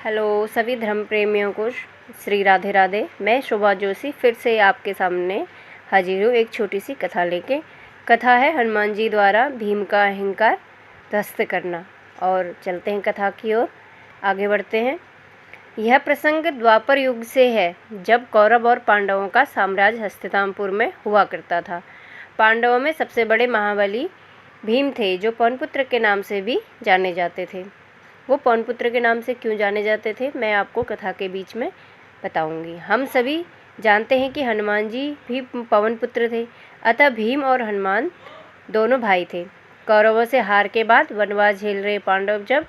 Hello सभी धर्म प्रेमियों को श्री राधे राधे। मैं शोभा जोशी फिर से आपके सामने हाजिर हूँ एक छोटी सी कथा लेके। कथा है हनुमान जी द्वारा भीम का अहंकार ध्वस्त करना। और चलते हैं कथा की ओर, आगे बढ़ते हैं। यह प्रसंग द्वापर युग से है, जब कौरव और पांडवों का साम्राज्य हस्तिनापुर में हुआ करता था। पांडवों में सबसे बड़े महाबली भीम थे, जो पवनपुत्र के नाम से भी जाने जाते थे। वो पवनपुत्र के नाम से क्यों जाने जाते थे, मैं आपको कथा के बीच में बताऊंगी। हम सभी जानते हैं कि हनुमान जी भी पवनपुत्र थे, अतः भीम और हनुमान दोनों भाई थे। कौरवों से हार के बाद वनवास झेल रहे पांडव जब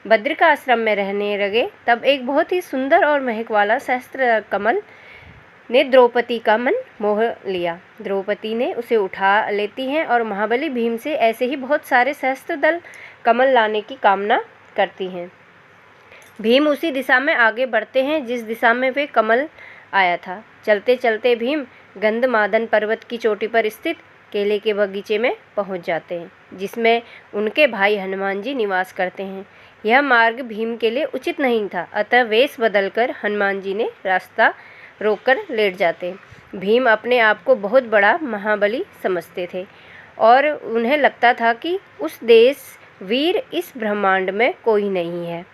बद्रिका आश्रम में रहने लगे, तब एक बहुत ही सुंदर और महक वाला सहस्त्र कमल ने द्रौपदी का मन मोह लिया। द्रौपदी ने उसे उठा लेती हैं और महाबली भीम से ऐसे ही बहुत सारे सहस्त्र दल कमल लाने की कामना करती हैं। भीम उसी दिशा में आगे बढ़ते हैं जिस दिशा में वे कमल आया था। चलते चलते भीम गंधमादन पर्वत की चोटी पर स्थित केले के बगीचे में पहुंच जाते हैं, जिसमें उनके भाई हनुमान जी निवास करते हैं। यह मार्ग भीम के लिए उचित नहीं था, अतः वेश बदलकर हनुमान जी ने रास्ता रोककर लेट जाते। भीम अपने आप को बहुत बड़ा महाबली समझते थे और उन्हें लगता था कि उस देश वीर इस ब्रह्मांड में कोई नहीं है।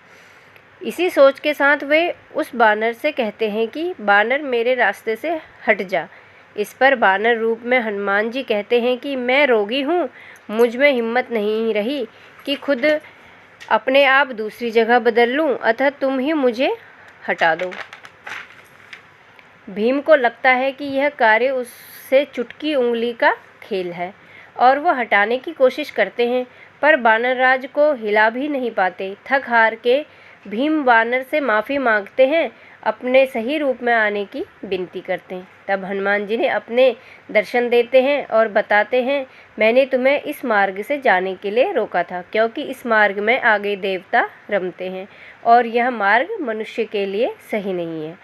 इसी सोच के साथ वे उस बानर से कहते हैं कि बानर मेरे रास्ते से हट जा। इस पर बानर रूप में हनुमान जी कहते हैं कि मैं रोगी हूँ, मुझ में हिम्मत नहीं रही कि खुद अपने आप दूसरी जगह बदल लूँ, अतः तुम ही मुझे हटा दो। भीम को लगता है कि यह कार्य उससे चुटकी उंगली का खेल है और वो हटाने की कोशिश करते हैं, पर बानर राज को हिला भी नहीं पाते। थक हार के भीम बानर से माफ़ी मांगते हैं, अपने सही रूप में आने की विनती करते हैं। तब हनुमान जी ने अपने दर्शन देते हैं और बताते हैं, मैंने तुम्हें इस मार्ग से जाने के लिए रोका था, क्योंकि इस मार्ग में आगे देवता रमते हैं और यह मार्ग मनुष्य के लिए सही नहीं है।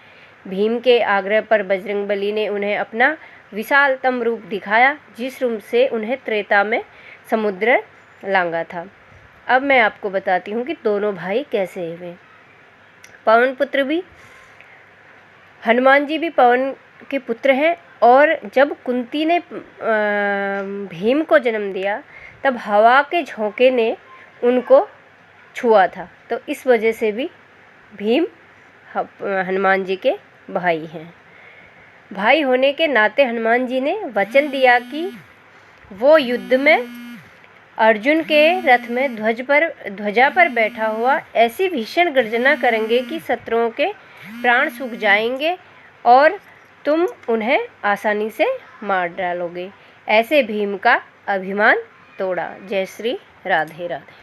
भीम के आग्रह पर बजरंगबली ने उन्हें अपना विशालतम रूप दिखाया, जिस रूप से उन्हें त्रेता में समुद्र लांगा था। अब मैं आपको बताती हूँ कि दोनों भाई कैसे हुए। पवनपुत्र भी, हनुमान जी भी पवन के पुत्र हैं, और जब कुंती ने भीम को जन्म दिया तब हवा के झोंके ने उनको छुआ था, तो इस वजह से भी भीम हनुमान जी के भाई हैं। भाई होने के नाते हनुमान जी ने वचन दिया कि वो युद्ध में अर्जुन के रथ में ध्वजा पर बैठा हुआ ऐसी भीषण गर्जना करेंगे कि शत्रुओं के प्राण सूख जाएंगे और तुम उन्हें आसानी से मार डालोगे। ऐसे भीम का अभिमान तोड़ा। जय श्री राधे राधे।